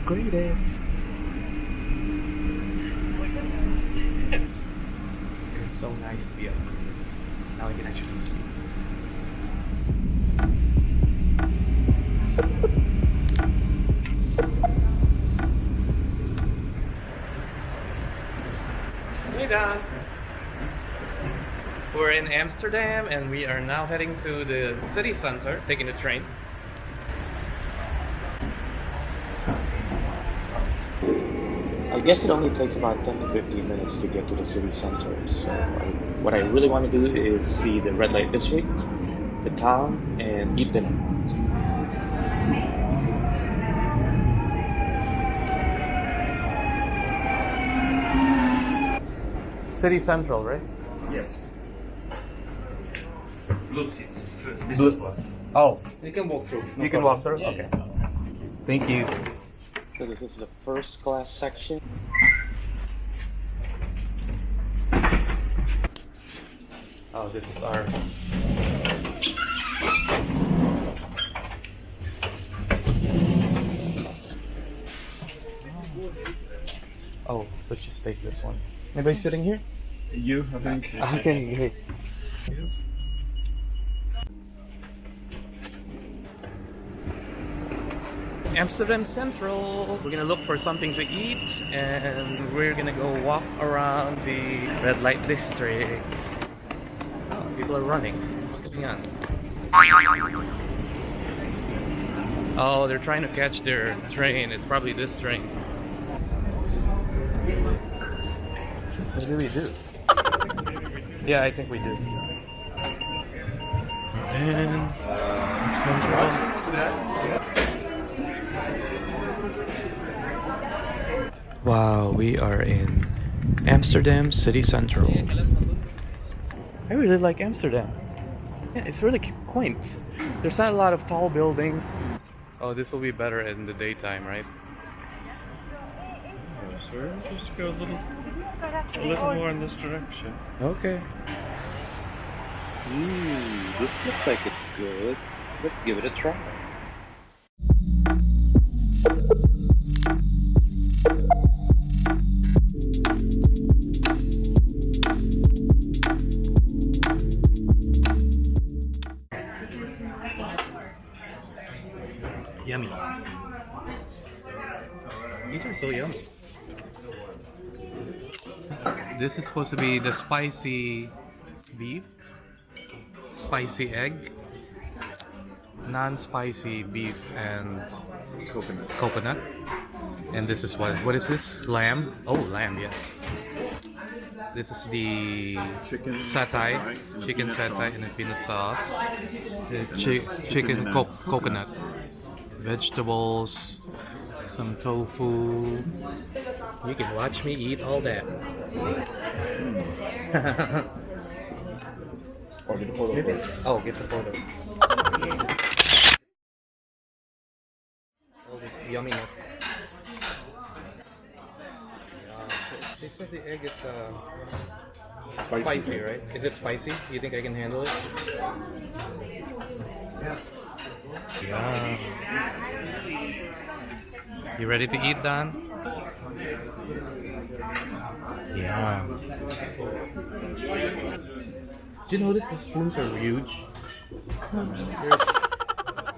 upgraded. It's so nice to be upgraded. Now I can actually sleep. Hey Dan! We're in Amsterdam and we are now heading to the city center, taking the train. I guess it only takes about 10 to 15 minutes to get to the city center. So what I really want to do is see the red light district, the town, and eat dinner. City Central, right? Yes. Blue seats. Business class. Oh, You can walk through. you can walk through? Okay. Thank you. So this is the first class section. Oh, this is our... Oh, let's just take this one. Anybody sitting here? You, I think. Okay, great. Yes. Amsterdam Central. We're gonna look for something to eat and we're gonna go walk around the red light district. Oh, people are running. What's going on? Oh, they're trying to catch their train. It's probably this train. What do we do? Yeah, I think we do. And wow, we are in Amsterdam City Central. I really like Amsterdam. Yeah, it's really quaint. There's not a lot of tall buildings. Oh, this will be better in the daytime, right? Sir, just go a little more in this direction. Okay. This looks like it's good. Let's give it a try. Yummy. These are so yummy. This is supposed to be the spicy beef, spicy egg, non-spicy beef and coconut. And this is what is this? Lamb? Oh, lamb, yes. This is the Chicken satay, chicken satay in a peanut sauce. The chicken coconut, vegetables, some tofu. You can watch me eat all that. Or get a photo. Maybe. Oh, get the photo. All this yumminess. They said the egg is spicy, right? Is it spicy? You think I can handle it? Yeah. You ready to eat, Dan? Yeah. Did you notice the spoons are huge?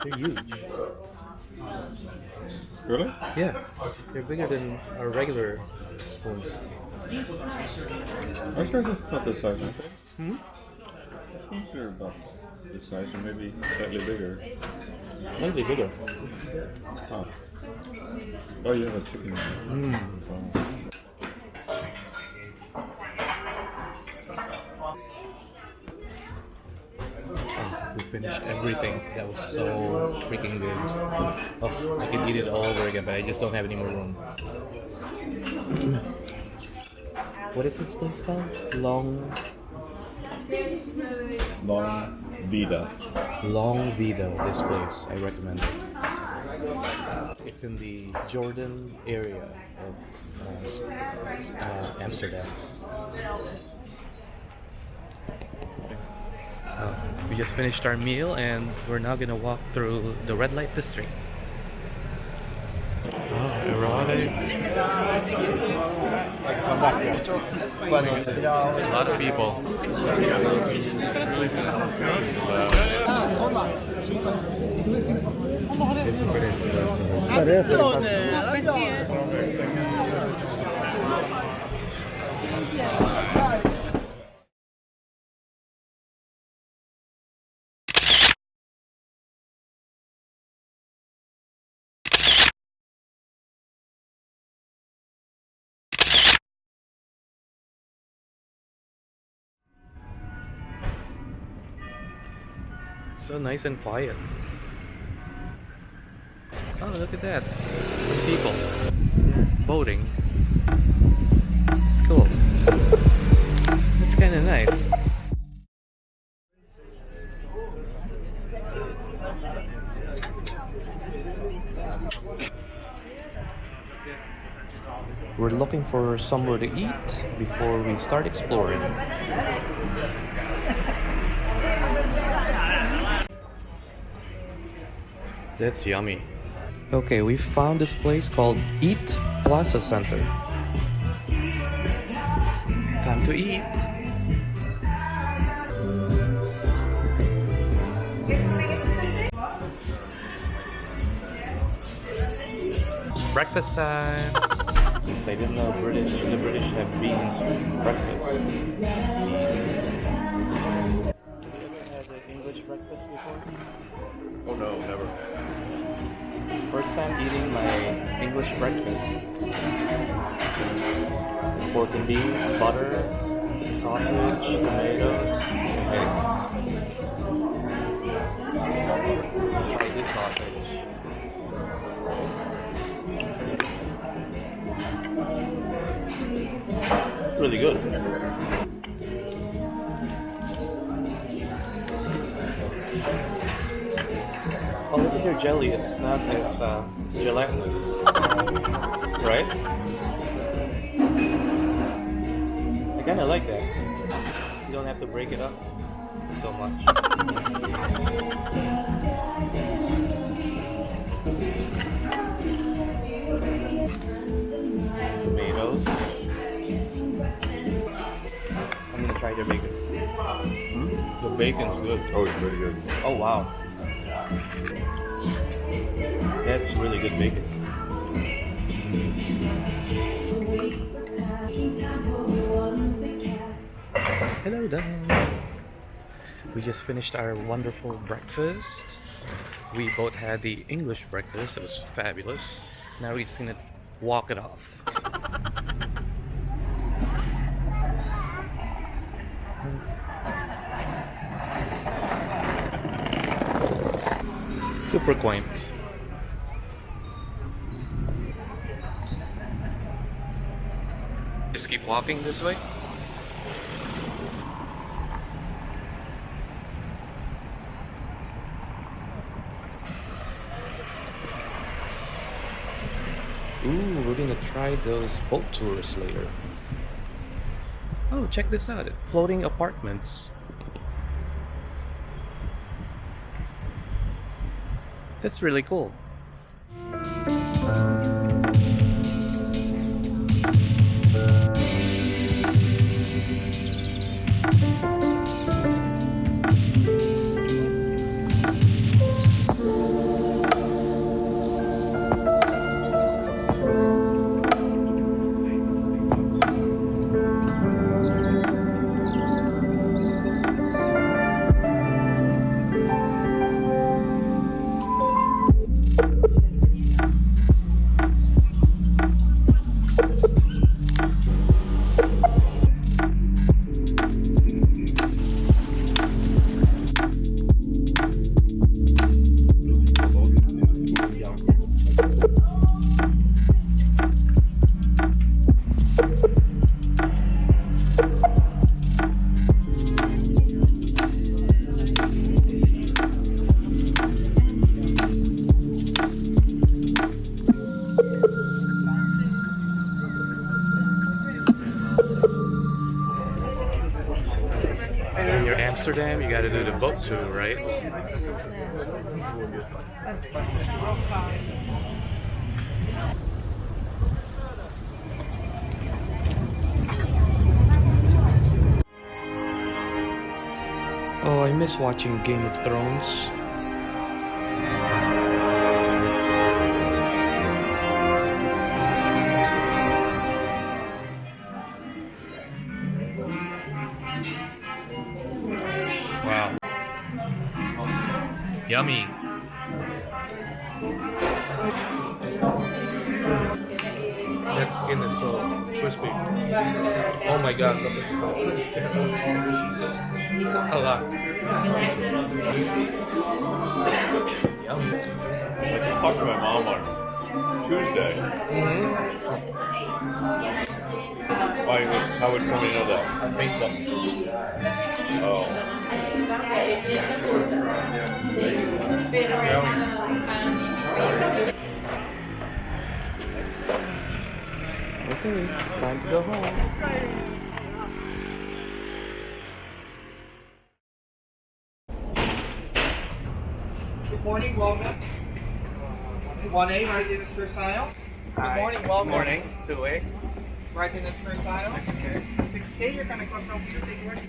They're huge. Really? Yeah, they're bigger than our regular spoons. I'm sure that's not this size, I think. Spoons are about this size, or maybe slightly bigger. Slightly bigger. Oh. Oh, yeah, that's chicken. Wow. We finished everything. That was so freaking good. Oh, I can eat it all over again, but I just don't have any more room. What is this place called? Long Vida. Long Vida, this place. I recommend it. It's in the Jordan area of Amsterdam. We just finished our meal and we're now gonna walk through the red light district. Oh, There's a lot of people. So nice and quiet. Oh, look at that. Some people voting. It's cool. It's kind of nice. We're looking for somewhere to eat before we start exploring. That's yummy. Okay, we found this place called Eat Plaza Center. Time to eat. Breakfast time. Since I didn't know the British have beans breakfast. Have you ever had an English breakfast before? Oh no, never. First time eating my English breakfast. Pork and beans, butter, sausage, tomatoes, eggs. Try this sausage. It's really good. Oh, look at their jelly. It's not as gelatinous. Right? I kind of like that. You don't have to break it up so much. Tomatoes. I'm gonna try their bacon. The bacon's good. Oh, it's really good. Oh wow. That's really good bacon. Hello there. We just finished our wonderful breakfast. We both had the English breakfast. It was fabulous. Now we're just gonna walk it off. Super quaint. Just keep walking this way. Ooh, we're gonna try those boat tours later. Oh, check this out. Floating apartments. That's really cool. When you're Amsterdam, you gotta do the boat tour, right? Oh, I miss watching Game of Thrones. Wow. Yummy. That skin is so crispy. Oh my god. A lot. Yum. I talked to my mom on Tuesday. Why? How would somebody know that? Facebook. Oh. Okay, it's time to go home. Good morning, welcome. 1A, right in this first aisle. Good morning, welcome. Morning. 2A. Right in this first aisle. Okay. 6K, you're gonna cross over to take work.